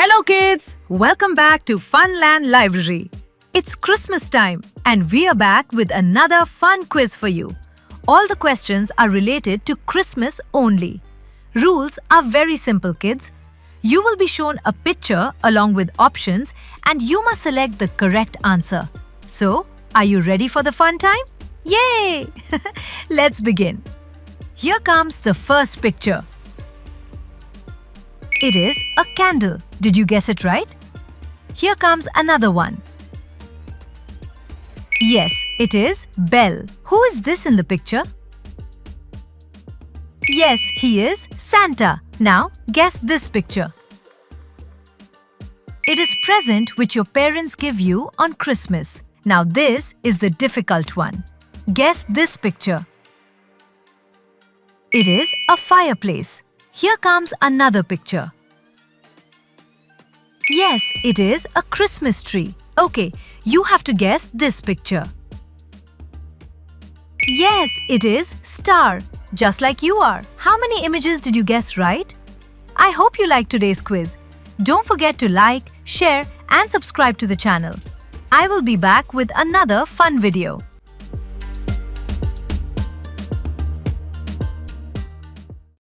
Hello kids! Welcome back to Funland Library. It's Christmas time and we are back with another fun quiz for you. All the questions are related to Christmas only. Rules are very simple, kids. You will be shown a picture along with options and you must select the correct answer. So, are you ready for the fun time? Yay! Let's begin. Here comes the first picture. It is a candle. Did you guess it right? Here comes another one. Yes, it is Belle. Who is this in the picture? Yes, he is Santa. Now, guess this picture. It is present which your parents give you on Christmas. Now this is the difficult one. Guess this picture. It is a fireplace. Here comes another picture. Yes, it is a Christmas tree. Okay, you have to guess this picture. Yes, it is star, just like you are. How many images did you guess right? I hope you liked today's quiz. Don't forget to like, share and subscribe to the channel. I will be back with another fun video.